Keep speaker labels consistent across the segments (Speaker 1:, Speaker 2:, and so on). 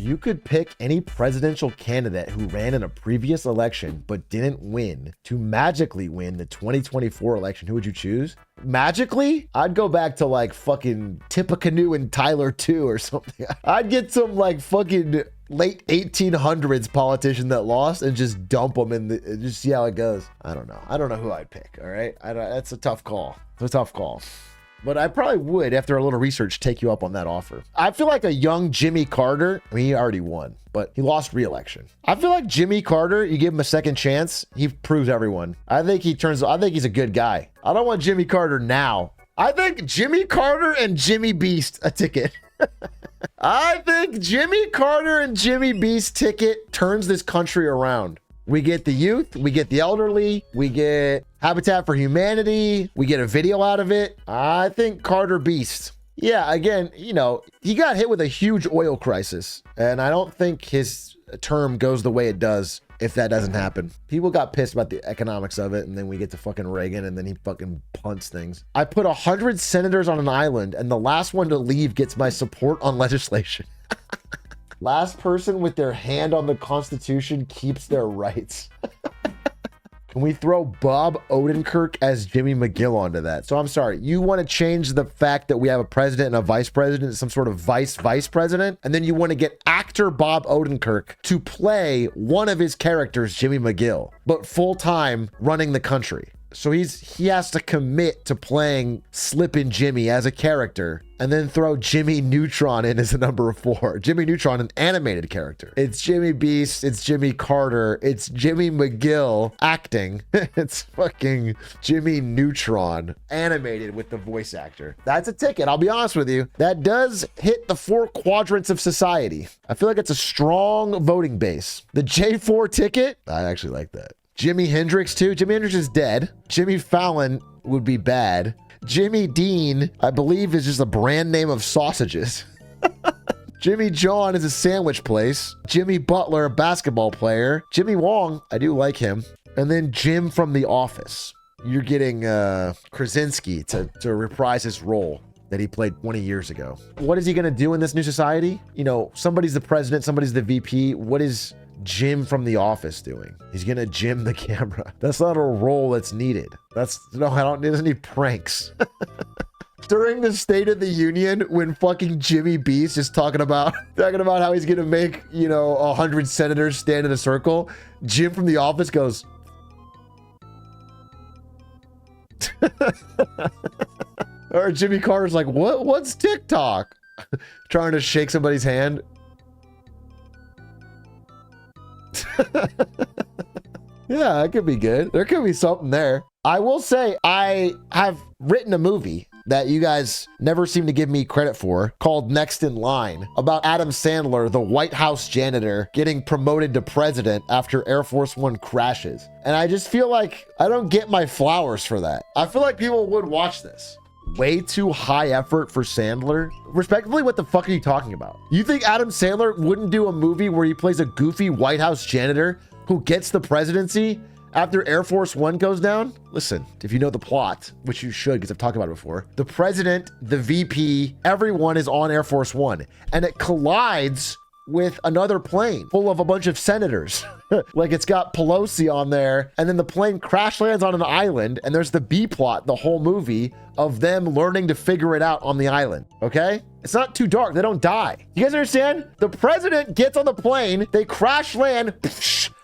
Speaker 1: you could pick any presidential candidate who ran in a previous election but didn't win to magically win the 2024 election, who would you choose? Magically? I'd go back to like fucking Tippecanoe and Tyler 2 or something. I'd get some like fucking late 1800s politician that lost and just dump them in the, just see how it goes. I don't know who I'd pick. All right. That's a tough call. It's a tough call. But I probably would, after a little research, take you up on that offer. I feel like a young Jimmy Carter, I mean, he already won, but he lost re-election. I feel like Jimmy Carter, you give him a second chance, he proves everyone. I think he's a good guy. I don't want Jimmy Carter now. I think Jimmy Carter and Jimmy Beast a ticket. I think Jimmy Carter and Jimmy Beast ticket turns this country around. We get the youth, we get the elderly, we get Habitat for Humanity, we get a video out of it. I think Carter Beast. Yeah, again, you know, he got hit with a huge oil crisis, and I don't think his term goes the way it does if that doesn't happen. People got pissed about the economics of it, and then we get to fucking Reagan, and then he fucking punts things. I put 100 senators on an island, and the last one to leave gets my support on legislation. Last person with their hand on the Constitution keeps their rights. Can we throw Bob Odenkirk as Jimmy McGill onto that? So I'm sorry, you want to change the fact that we have a president and a vice president, some sort of vice president, and then you want to get actor Bob Odenkirk to play one of his characters, Jimmy McGill, but full-time running the country. So he has to commit to playing Slippin' Jimmy as a character, and then throw Jimmy Neutron in as a number 4. Jimmy Neutron, an animated character. It's Jimmy Beast, it's Jimmy Carter, it's Jimmy McGill acting. It's fucking Jimmy Neutron animated with the voice actor. That's a ticket, I'll be honest with you. That does hit the 4 quadrants of society. I feel like it's a strong voting base. The J4 ticket, I actually like that. Jimi Hendrix too. Jimi Hendrix is dead. Jimmy Fallon would be bad. Jimmy Dean, I believe, is just a brand name of sausages. Jimmy John is a sandwich place. Jimmy Butler, a basketball player. Jimmy Wong, I do like him. And then Jim from The Office. You're getting Krasinski to reprise his role that he played 20 years ago. What is he going to do in this new society? You know, somebody's the president, somebody's the VP. What is Jim from The Office doing? He's gonna Jim the camera. That's not a role that's needed. It doesn't need pranks. During the State of the Union, when fucking Jimmy Beast is talking about how he's gonna make, you know, 100 senators stand in a circle, Jim from The Office goes, or Jimmy Carter's like, what's TikTok? Trying to shake somebody's hand. Yeah, it could be good. There could be something there. I will say I have written a movie that you guys never seem to give me credit for called Next in Line, about Adam Sandler, the White House janitor, getting promoted to president after Air Force One crashes. And I just feel like I don't get my flowers for that. I feel like people would watch this. Way too high effort for Sandler. Respectively, what the fuck are you talking about? You think Adam Sandler wouldn't do a movie where he plays a goofy White House janitor who gets the presidency after Air Force One goes down? Listen, if you know the plot, which you should because I've talked about it before, the president, the VP, everyone is on Air Force One, and it collides with another plane full of a bunch of senators. Like it's got Pelosi on there, and then the plane crash lands on an island, and there's the B plot, the whole movie, of them learning to figure it out on the island, okay? It's not too dark, they don't die. You guys understand? The president gets on the plane, they crash land,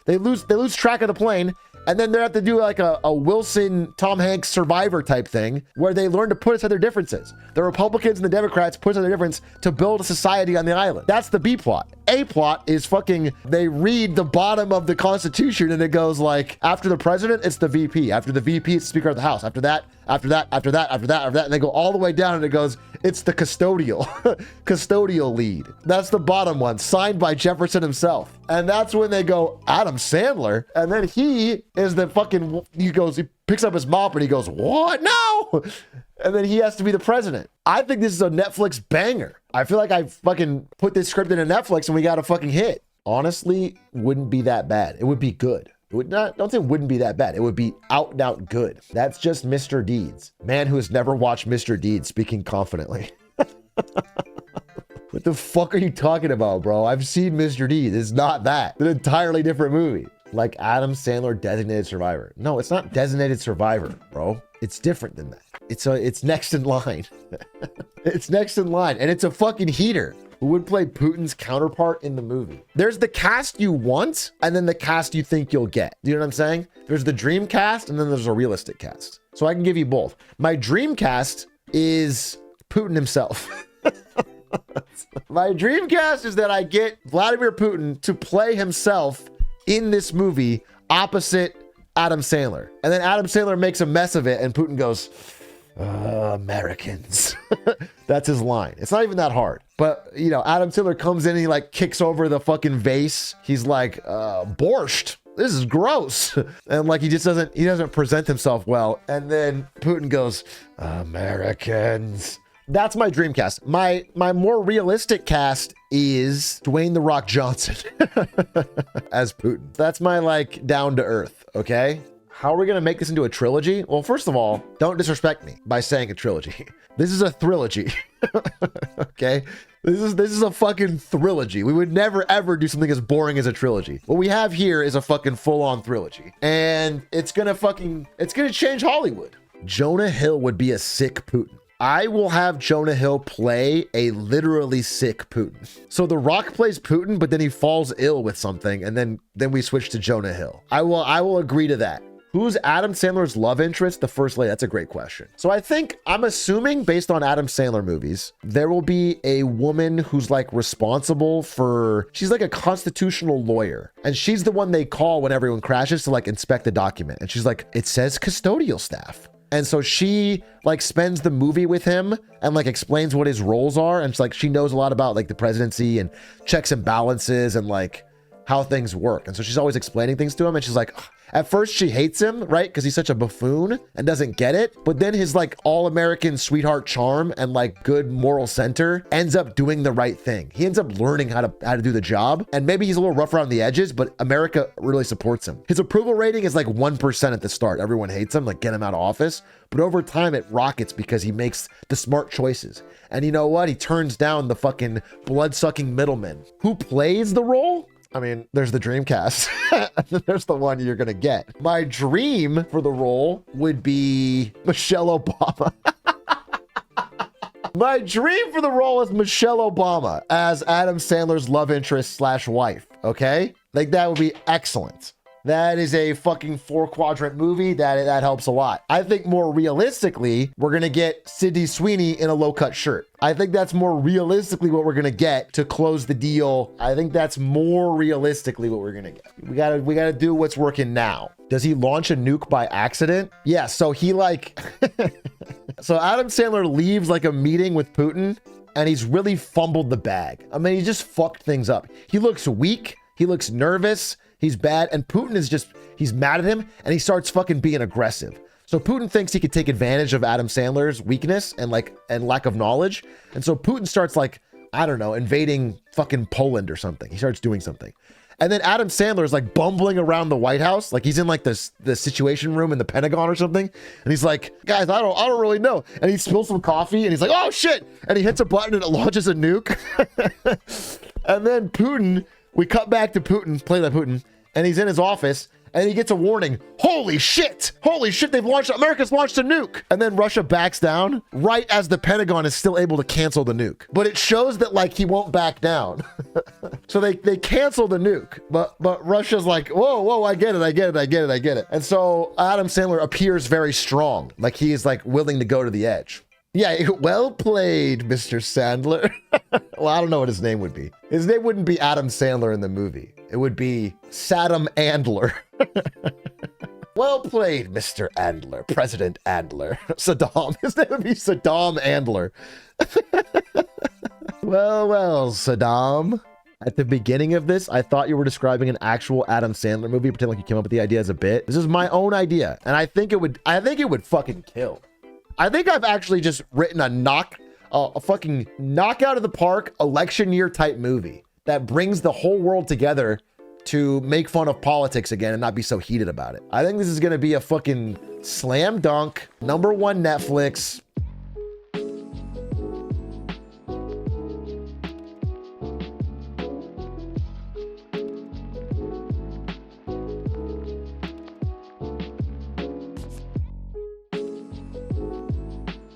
Speaker 1: they lose track of the plane, and then they have to do like a Wilson, Tom Hanks Survivor type thing where they learn to put aside their differences. The Republicans and the Democrats put aside their difference to build a society on the island. That's the B plot. A plot is fucking, they read the bottom of the Constitution and it goes like, after the president, it's the VP. After the VP, it's the Speaker of the House. After that, and they go all the way down and it goes, it's the custodial lead. That's the bottom one, signed by Jefferson himself. And that's when they go, Adam Sandler. And then he is the fucking, he picks up his mop and he goes, what? No! And then he has to be the president. I think this is a Netflix banger. I feel like I fucking put this script into Netflix and we got a fucking hit. Honestly, wouldn't be that bad. It would be good. It would not, don't say it wouldn't be that bad. It would be out and out good. That's just Mr. Deeds. Man who has never watched Mr. Deeds speaking confidently. What the fuck are you talking about, bro? I've seen Mr. D. It's not that. It's an entirely different movie. Like Adam Sandler, Designated Survivor. No, it's not Designated Survivor, bro. It's different than that. It's next in line. It's next in line, and it's a fucking heater. Who would play Putin's counterpart in the movie? There's the cast you want, and then the cast you think you'll get. Do you know what I'm saying? There's the dream cast, and then there's a realistic cast. So I can give you both. My dream cast is Putin himself. My dream cast is that I get Vladimir Putin to play himself in this movie opposite Adam Sandler. And then Adam Sandler makes a mess of it, and Putin goes, Americans. That's his line. It's not even that hard. But, you know, Adam Sandler comes in and he like kicks over the fucking vase. He's like, borscht. This is gross. And like he doesn't present himself well. And then Putin goes, Americans. That's my dream cast. My more realistic cast is Dwayne "The Rock" Johnson as Putin. That's my like down to earth, okay? How are we gonna make this into a trilogy? Well, first of all, don't disrespect me by saying a trilogy. This is a trilogy. Okay? This is a fucking trilogy. We would never ever do something as boring as a trilogy. What we have here is a fucking full-on trilogy. And it's gonna change Hollywood. Jonah Hill would be a sick Putin. I will have Jonah Hill play a literally sick Putin. So The Rock plays Putin, but then he falls ill with something, and then we switch to Jonah Hill. I will agree to that. Who's Adam Sandler's love interest? The first lady. That's a great question. So I'm assuming based on Adam Sandler movies, there will be a woman who's like responsible for, she's like a constitutional lawyer. And she's the one they call when everyone crashes to like inspect the document. And she's like, it says custodial staff. And so she like spends the movie with him and like explains what his roles are. And it's like, she knows a lot about like the presidency and checks and balances and like how things work. And so she's always explaining things to him. And she's like, ugh. At first she hates him, right? Because he's such a buffoon and doesn't get it. But then his like all-American sweetheart charm and like good moral center ends up doing the right thing. He ends up learning how to do the job. And maybe he's a little rough around the edges, but America really supports him. His approval rating is like 1% at the start. Everyone hates him, like get him out of office. But over time it rockets because he makes the smart choices. And you know what? He turns down the fucking blood-sucking middlemen. Who plays the role? I mean, there's the dream cast. There's the one you're gonna get. My dream for the role would be Michelle Obama. My dream for the role is Michelle Obama as Adam Sandler's love interest / wife, okay? Like that would be excellent. That is a fucking 4-quadrant movie. That helps a lot. I think more realistically, we're going to get Sydney Sweeney in a low-cut shirt. I think that's more realistically what we're going to get to close the deal. I think that's more realistically what we're going to get. We got to do what's working now. Does he launch a nuke by accident? Yeah, so he like... So Adam Sandler leaves like a meeting with Putin and he's really fumbled the bag. I mean, he just fucked things up. He looks weak. He looks nervous. He's bad. And Putin is just, he's mad at him and he starts fucking being aggressive. So Putin thinks he could take advantage of Adam Sandler's weakness and lack of knowledge. And so Putin starts like, I don't know, invading fucking Poland or something. He starts doing something. And then Adam Sandler is like bumbling around the White House. Like he's in like the situation room in the Pentagon or something. And he's like, guys, I don't really know. And he spills some coffee and he's like, oh shit. And he hits a button and it launches a nuke. And then Putin, we cut back to Putin, play that Putin. And he's in his office and he gets a warning. Holy shit, America's launched a nuke. And then Russia backs down right as the Pentagon is still able to cancel the nuke. But it shows that like he won't back down. So they cancel the nuke, but Russia's like, whoa, I get it. And so Adam Sandler appears very strong. Like he is like willing to go to the edge. Yeah, well played, Mr. Sandler. Well, I don't know what his name would be. His name wouldn't be Adam Sandler in the movie. It would be Saddam Andler. Well played, Mr. Andler, President Andler. Saddam. His name would be Saddam Andler. Well, Saddam. At the beginning of this, I thought you were describing an actual Adam Sandler movie. Pretend like you came up with the idea as a bit. This is my own idea, and I think it would fucking kill. I think I've actually just written a fucking knock out of the park election year type movie that brings the whole world together to make fun of politics again and not be so heated about it. I think this is going to be a fucking slam dunk, #1 Netflix,